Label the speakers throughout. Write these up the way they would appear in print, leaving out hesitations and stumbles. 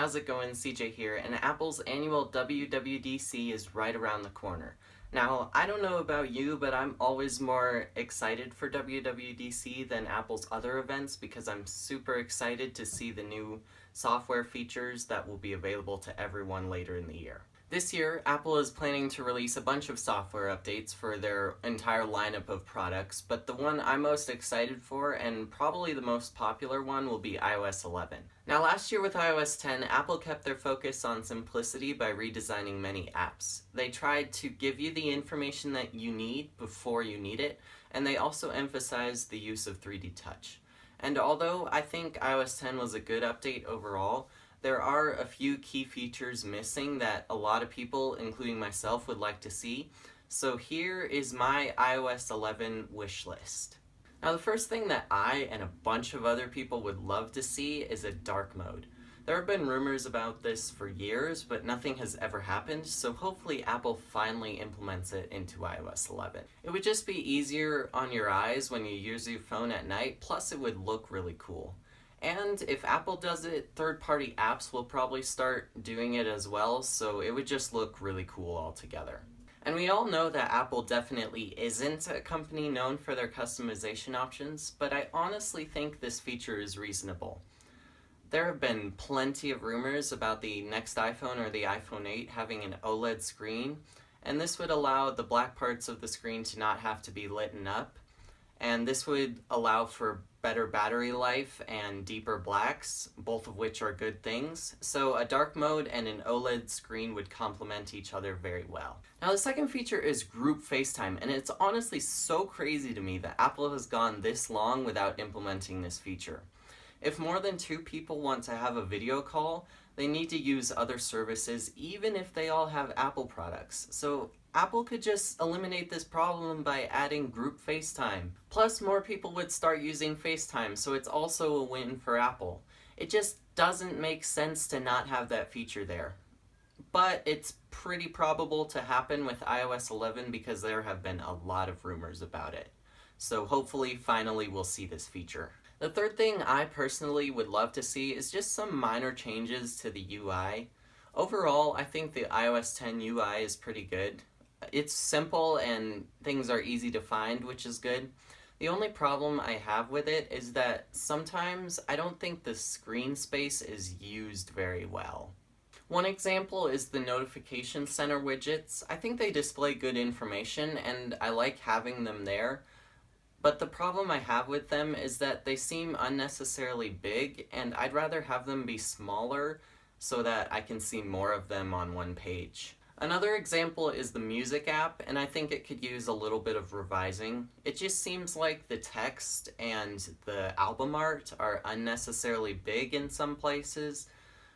Speaker 1: how's it going? CJ here, and Apple's annual WWDC is right around the corner. Now, I don't know about you, but I'm always more excited for WWDC than Apple's other events because I'm super excited to see the new software features that will be available to everyone later in the year. This year, Apple is planning to release a bunch of software updates for their entire lineup of products, but the one I'm most excited for, and probably the most popular one, will be iOS 11. Now, last year with iOS 10, Apple kept their focus on simplicity by redesigning many apps. They tried to give you the information that you need before you need it, and they also emphasized the use of 3D Touch. And although I think iOS 10 was a good update overall, there are a few key features missing that a lot of people, including myself, would like to see. So here is my iOS 11 wish list. Now, the first thing that I and a bunch of other people would love to see is a dark mode. There have been rumors about this for years, but nothing has ever happened, so hopefully Apple finally implements it into iOS 11. It would just be easier on your eyes when you use your phone at night, plus it would look really cool. And if Apple does it, third-party apps will probably start doing it as well, so it would just look really cool altogether. And we all know that Apple definitely isn't a company known for their customization options, but I honestly think this feature is reasonable. There have been plenty of rumors about the next iPhone or the iPhone 8 having an OLED screen, and this would allow the black parts of the screen to not have to be lit up, and this would allow for better battery life and deeper blacks, both of which are good things. So a dark mode and an OLED screen would complement each other very well. Now, the second feature is group FaceTime, and it's honestly so crazy to me that Apple has gone this long without implementing this feature. If more than 2 people want to have a video call, they need to use other services even if they all have Apple products. So Apple could just eliminate this problem by adding group FaceTime. Plus, more people would start using FaceTime, so it's also a win for Apple. It just doesn't make sense to not have that feature there. But it's pretty probable to happen with iOS 11 because there have been a lot of rumors about it. So hopefully, finally, we'll see this feature. The third thing I personally would love to see is just some minor changes to the UI. Overall, I think the iOS 10 UI is pretty good. It's simple and things are easy to find, which is good. The only problem I have with it is that sometimes I don't think the screen space is used very well. One example is the notification center widgets. I think they display good information and I like having them there. But the problem I have with them is that they seem unnecessarily big, and I'd rather have them be smaller so that I can see more of them on one page. Another example is the music app, and I think it could use a little bit of revising. It just seems like the text and the album art are unnecessarily big in some places.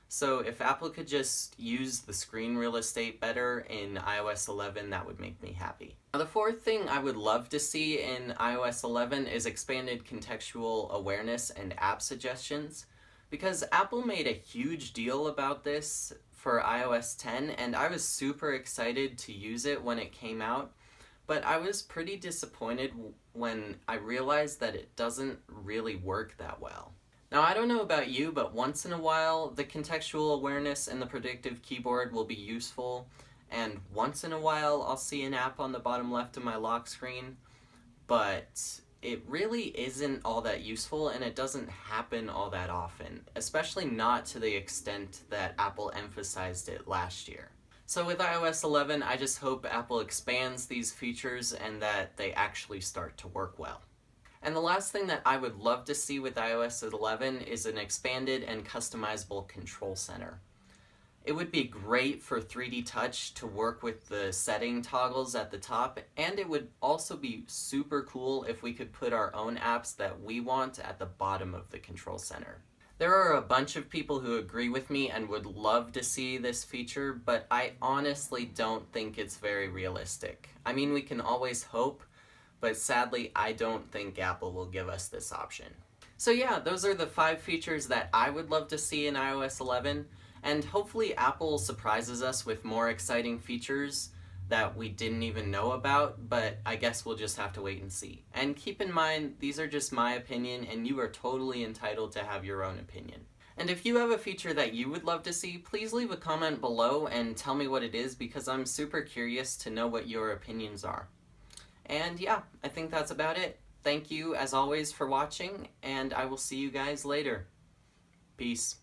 Speaker 1: So if Apple could just use the screen real estate better in iOS 11, that would make me happy. Now, the fourth thing I would love to see in iOS 11 is expanded contextual awareness and app suggestions, because Apple made a huge deal about this for iOS 10, and I was super excited to use it when it came out, but I was pretty disappointed when I realized that it doesn't really work that well. Now, I don't know about you, but once in a while, the contextual awareness and the predictive keyboard will be useful, and once in a while, I'll see an app on the bottom left of my lock screen, but it really isn't all that useful, and it doesn't happen all that often, especially not to the extent that Apple emphasized it last year. So with iOS 11, I just hope Apple expands these features and that they actually start to work well. And the last thing that I would love to see with iOS 11 is an expanded and customizable control center. It would be great for 3D Touch to work with the setting toggles at the top, and it would also be super cool if we could put our own apps that we want at the bottom of the control center. There are a bunch of people who agree with me and would love to see this feature, but I honestly don't think it's very realistic. I mean, we can always hope, but sadly, I don't think Apple will give us this option. So yeah, those are the 5 features that I would love to see in iOS 11, and hopefully Apple surprises us with more exciting features that we didn't even know about, but I guess we'll just have to wait and see. And keep in mind, these are just my opinion, and you are totally entitled to have your own opinion. And if you have a feature that you would love to see, please leave a comment below and tell me what it is, because I'm super curious to know what your opinions are. And yeah, I think that's about it. Thank you, as always, for watching, and I will see you guys later. Peace.